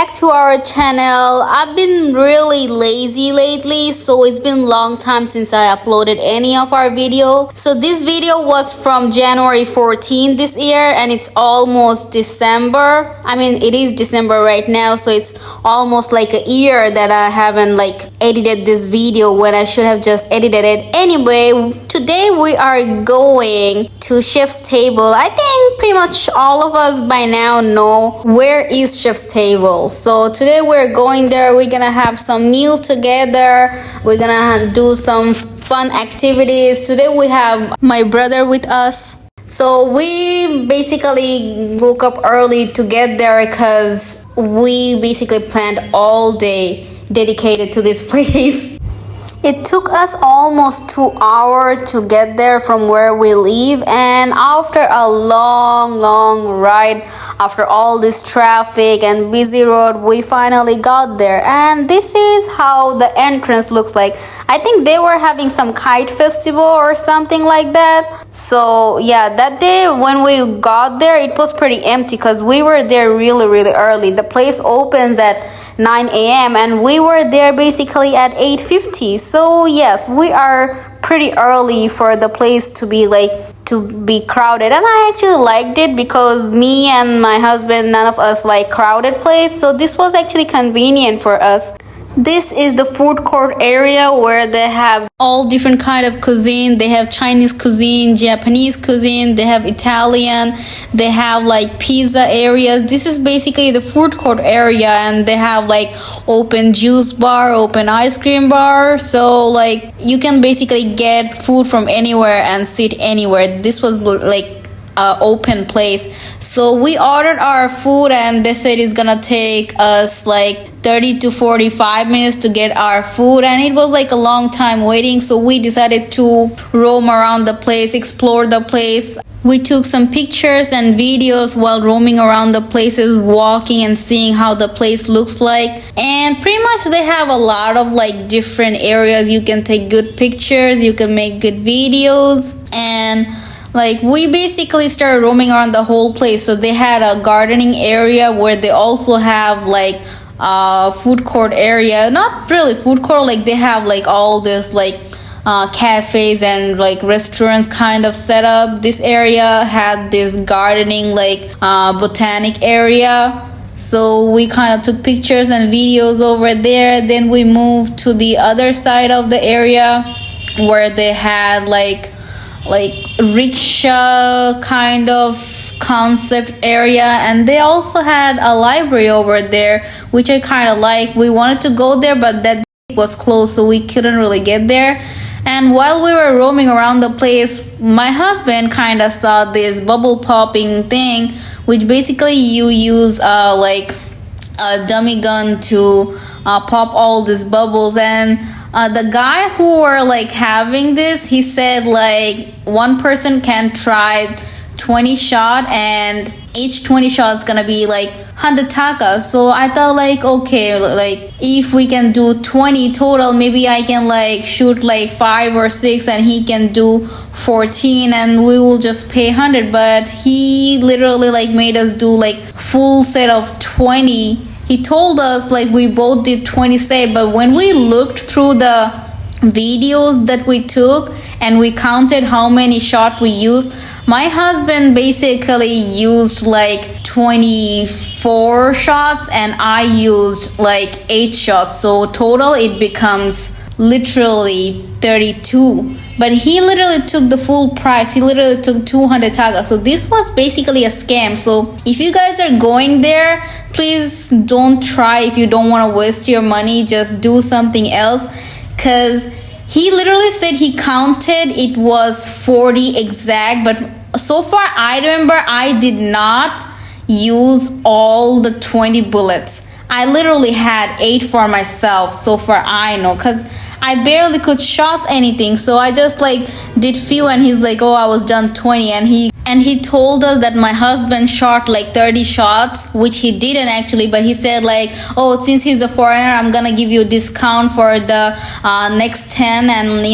back to our channel. I've been really lazy lately, so it's been long time since I uploaded any of our video. So this video was from January 14 this year, and it's almost December. I mean, it is December right now, so it's almost like a year that I haven't edited this video when I should have just edited it. Anyway, today we are going to Chef's Table. I think pretty much all of us by now know where is Chef's Table. So today we're going there. We're gonna have some meal together. We're gonna do some fun activities. Today we have my brother with us. So we basically woke up early to get there because we basically planned all day dedicated to this place. It took us almost 2 hours to get there from where we live, and after a long ride, after all this traffic and busy road, we finally got there. And this is how the entrance looks like. I think they were having some kite festival or something like that. So yeah, that day when we got there, it was pretty empty because we were there really early. The place opens at 9 a.m. and we were there basically at 8:50. So yes, we are pretty early for the place to be crowded, and I actually liked it because me and my husband, none of us like crowded place, so this was actually convenient for us. This is the food court area where they have all different kind of cuisine. They have Chinese cuisine, Japanese cuisine, they have Italian, they have pizza areas. This is basically the food court area, and they have open juice bar, open ice cream bar. So you can basically get food from anywhere and sit anywhere. This was open place. So we ordered our food, and they said it's gonna take us 30 to 45 minutes to get our food, and it was a long time waiting. So we decided to roam around the place, explore the place. We took some pictures and videos while roaming around the places, walking and seeing how the place looks like. And pretty much they have a lot of different areas. You can take good pictures, you can make good videos, and we basically started roaming around the whole place. So they had a gardening area where they also have food court area. Not really food court, they have all this cafes and restaurants kind of set up. This area had this gardening botanic area. So we kind of took pictures and videos over there. Then we moved to the other side of the area where they had rickshaw kind of concept area, and they also had a library over there, which I kind of like. We wanted to go there, but that was closed, so we couldn't really get there. And while we were roaming around the place, my husband kind of saw this bubble popping thing, which basically you use a dummy gun to pop all these bubbles. And the guy who were having this, he said one person can try 20 shot, and each 20 shot is gonna be 100 taka. So I thought okay, if we can do 20 total, maybe I can shoot 5 or 6 and he can do 14, and we will just pay 100. But he literally made us do full set of 20. He told us we both did 20 set, but when we looked through the videos that we took and we counted how many shots we used, my husband basically used 24 shots and I used 8 shots. So total it becomes literally 32. But he literally took the full price. He literally took 200 taka. So this was basically a scam. So if you guys are going there, please don't try. If you don't want to waste your money, just do something else. Because he literally said he counted, it was 40 exact. But so far, I remember I did not use all the 20 bullets. I literally had 8 for myself. So far, I know. Because I barely could shot anything, so I just did few, and he's oh, I was done 20, and he told us that my husband shot 30 shots, which he didn't actually, but he said oh, since he's a foreigner, I'm gonna give you a discount for the next 10, and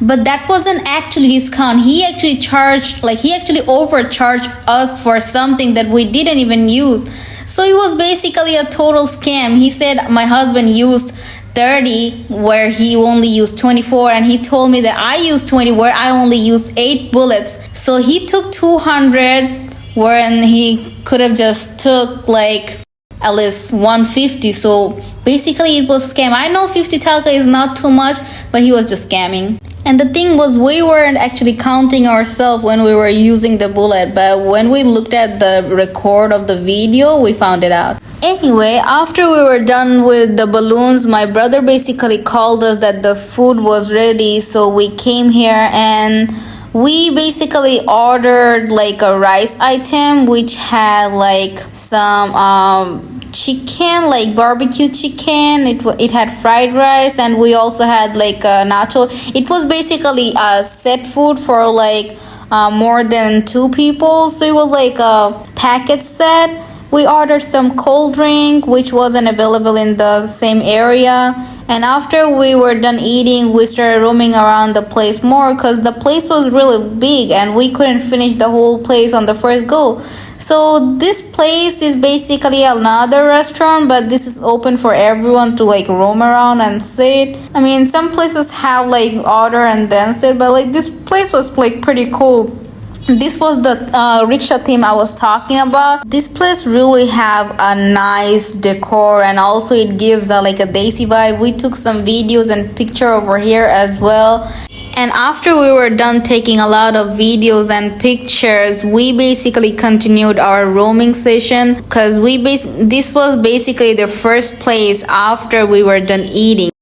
but that wasn't actually discount. He actually charged he actually overcharged us for something that we didn't even use. So it was basically a total scam. He said my husband used 30 where he only used 24, and he told me that I used 20 where I only used 8 bullets. So he took 200 when he could have just took like at least 150. So basically it was scam. I know 50 taka is not too much, but he was just scamming. And the thing was, we weren't actually counting ourselves when we were using the bullet, but when we looked at the record of the video, we found it out. Anyway, after we were done with the balloons, my brother basically called us that the food was ready. So we came here and we basically ordered like a rice item which had like some chicken, like barbecue chicken. It had fried rice, and we also had like a nacho. It was basically a set food for like more than 2 people, so it was like a package set. We ordered some cold drink which wasn't available in the same area, and after we were done eating, we started roaming around the place more because the place was really big and we couldn't finish the whole place on the first go. So this place is basically another restaurant, but this is open for everyone to like roam around and sit. I mean, some places have like order and then sit, but like this place was like pretty cool. This was the rickshaw theme I was talking about. This place really have a nice decor, and also it gives like a Desi vibe. We took some videos and picture over here as well. And after we were done taking a lot of videos and pictures, we basically continued our roaming session because this was basically the first place after we were done eating.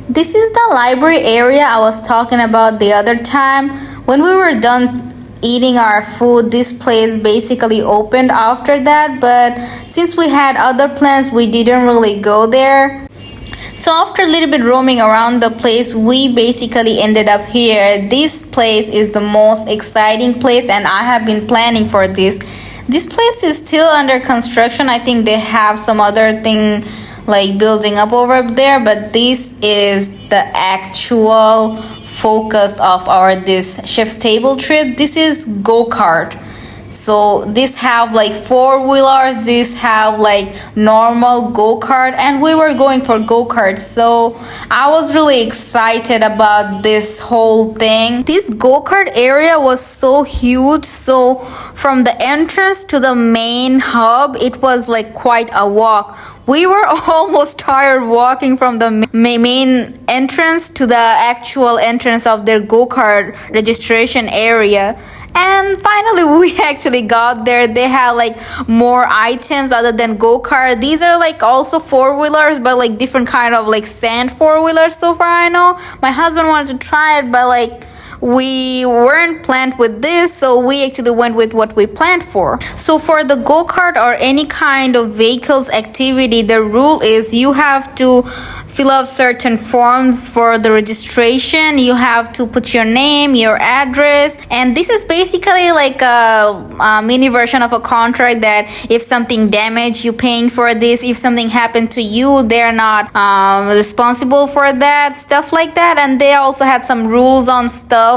This is the library area I was talking about the other time. When we were done eating our food, this place basically opened after that, but since we had other plans, we didn't really go there. So after a little bit roaming around the place, we basically ended up here. This place is the most exciting place, and I have been planning for this. This place is still under construction. I think they have some other thing like building up over there, but this is the actual focus of our this chef's table trip. This is go-kart. So this have like 4-wheelers, this have like normal go-kart, and we were going for go-kart. So I was really excited about this whole thing. This go-kart area was so huge, so from the entrance to the main hub, it was like quite a walk. We were almost tired walking from the main entrance to the actual entrance of their go-kart registration area. And finally we actually got there. They had like more items other than go-kart. These are like also 4-wheelers, but like different kind of like sand 4-wheelers so far I know. My husband wanted to try it, but like we weren't planned with this, so we actually went with what we planned for. So for the go-kart or any kind of vehicles activity, the rule is you have to fill out certain forms for the registration. You have to put your name, your address, and this is basically like a mini version of a contract that if something damaged, you're paying for this. If something happened to you, they're not responsible for that, stuff like that. And they also had some rules on stuff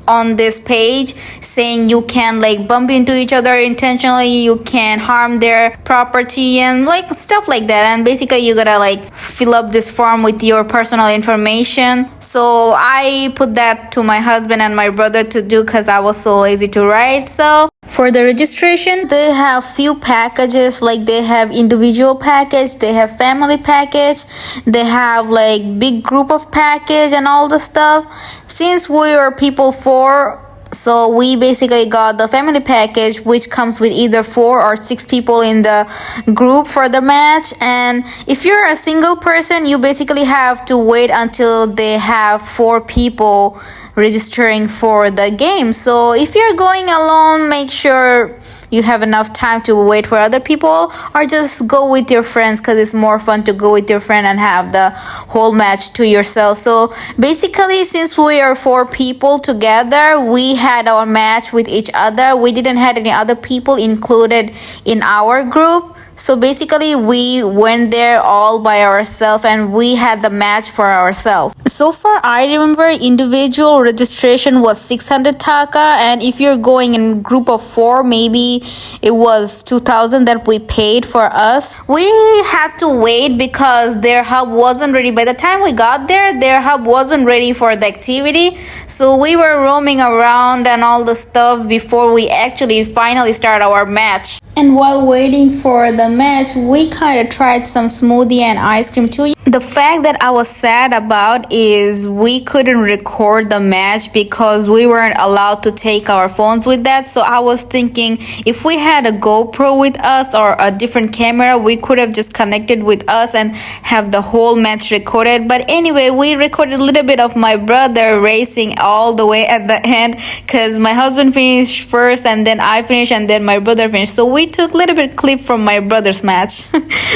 on this page saying you can like bump into each other intentionally, you can harm their property, and like stuff like that. And basically you gotta like fill up this form with your personal information. So I put that to my husband and my brother to do because I was so lazy to write. So for the registration, they have few packages, like they have individual package, they have family package, they have like big group of package and all the stuff. Since we are people 4, so we basically got the family package, which comes with either 4 or 6 people in the group for the match. And if you're a single person, you basically have to wait until they have 4 people registering for the game. So if you're going alone, make sure you have enough time to wait for other people, or just go with your friends because it's more fun to go with your friend and have the whole match to yourself. So basically, since we are 4 people together, we had our match with each other. We didn't have any other people included in our group. So basically we went there all by ourselves and we had the match for ourselves. So far I remember individual registration was 600 taka, and if you're going in group of 4, maybe it was 2000 that we paid for us. We had to wait because their hub wasn't ready. By the time we got there, their hub wasn't ready for the activity, so we were roaming around and all the stuff before we actually finally start our match. And while waiting for the match, we kind of tried some smoothie and ice cream too. The fact that I was sad about is we couldn't record the match because we weren't allowed to take our phones with that. So I was thinking if we had a GoPro with us or a different camera, we could have just connected with us and have the whole match recorded. But anyway, we recorded a little bit of my brother racing all the way at the end because my husband finished first and then I finished and then my brother finished. So we took a little bit clip from my brother's match.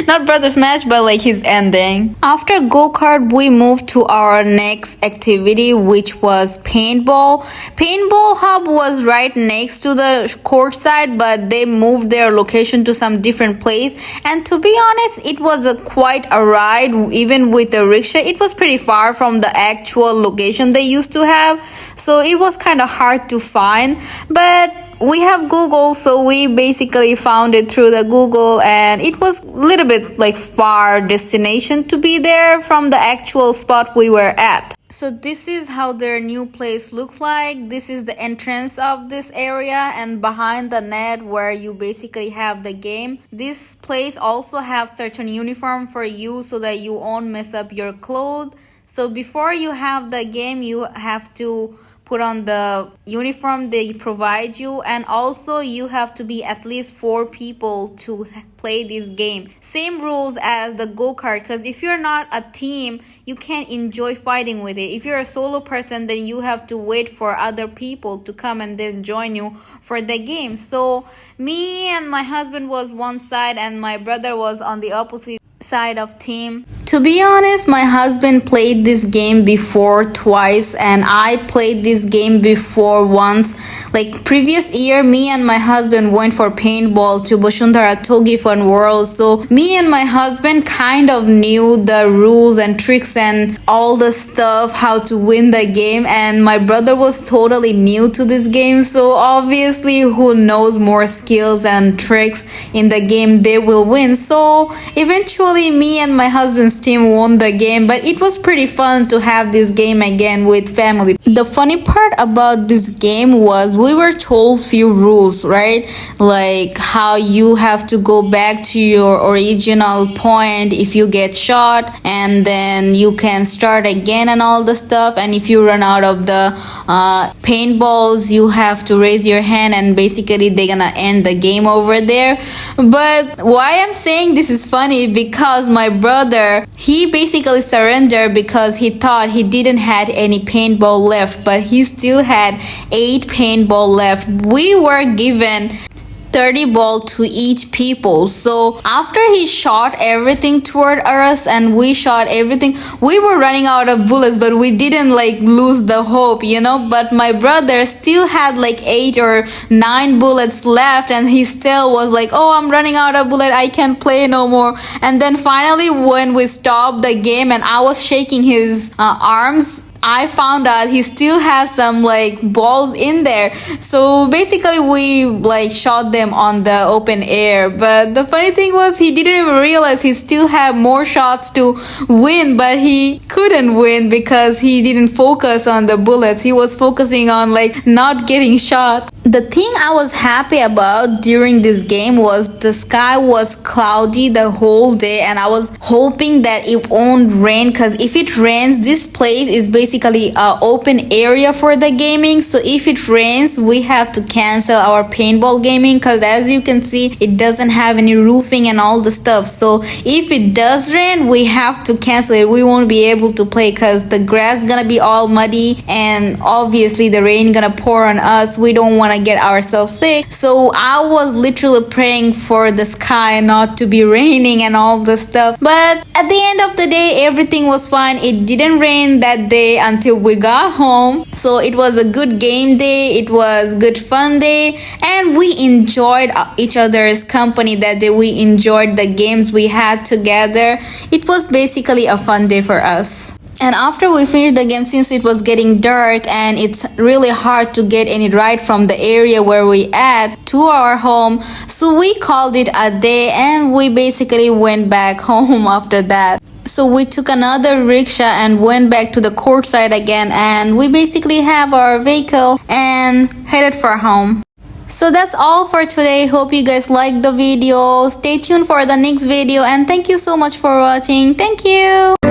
Not brother's match, but like his ending. After go-kart, we moved to our next activity, which was paintball. Paintball hub was right next to the court side, but they moved their location to some different place. And to be honest, it was quite a ride. Even with the rickshaw, it was pretty far from the actual location they used to have. So it was kind of hard to find. But we have Google, so we basically found it through the Google, and it was a little bit like far destination to be there from the actual spot we were at. So this is how their new place looks like. This is the entrance of this area, and behind the net where you basically have the game. This place also have certain uniform for you so that you won't mess up your clothes. So before you have the game, you have to put on the uniform they provide you, and also you have to be at least 4 people to play this game. Same rules as the go-kart, because if you're not a team, you can't enjoy fighting with it. If you're a solo person, then you have to wait for other people to come and then join you for the game. So me and my husband was one side and my brother was on the opposite side of team. To be honest, my husband played this game before twice and I played this game before once. Like previous year, me and my husband went for paintball to Basuntara Togi Fun World. So me and my husband kind of knew the rules and tricks and all the stuff, how to win the game, and my brother was totally new to this game. So obviously who knows more skills and tricks in the game, they will win. So eventually me and my husband's team won the game, but it was pretty fun to have this game again with family. The funny part about this game was we were told few rules, right? Like how you have to go back to your original point if you get shot, and then you can start again and all the stuff. And if you run out of the paintballs, you have to raise your hand and basically they're gonna end the game over there. But why I'm saying this is funny, because my brother, he basically surrendered because he thought he didn't had any paintball left, but he still had 8 paintball left. We were given 30 ball to each people. So after he shot everything toward us and we shot everything, we were running out of bullets, but we didn't like lose the hope, you know. But my brother still had like 8 or 9 bullets left, and he still was like, oh, I'm running out of bullet, I can't play no more. And then finally when we stopped the game and I was shaking his arms, I found out he still has some like balls in there. So basically we like shot them on the open air. But the funny thing was he didn't even realize he still had more shots to win, but he couldn't win because he didn't focus on the bullets. He was focusing on like not getting shot. The thing I was happy about during this game was the sky was cloudy the whole day, and I was hoping that it won't rain, because if it rains, this place is basically an open area for the gaming. So if it rains, we have to cancel our paintball gaming, because as you can see, it doesn't have any roofing and all the stuff. So if it does rain, we have to cancel it. We won't be able to play because the grass gonna be all muddy, and obviously the rain gonna pour on us. We don't want to get ourselves sick. So I was literally praying for the sky not to be raining and all the stuff. But at the end of the day, everything was fine. It didn't rain that day. until we got home. So it was a good game day, it was good fun day, and we enjoyed each other's company that day. We enjoyed the games we had together. It was basically a fun day for us. And after we finished the game, since it was getting dark and it's really hard to get any ride from the area where we at to our home, so we called it a day and we basically went back home after that. So we took another rickshaw and went back to the courtside again, and we basically have our vehicle and headed for home. So that's all for today. Hope you guys liked the video. Stay tuned for the next video, and thank you so much for watching. Thank you.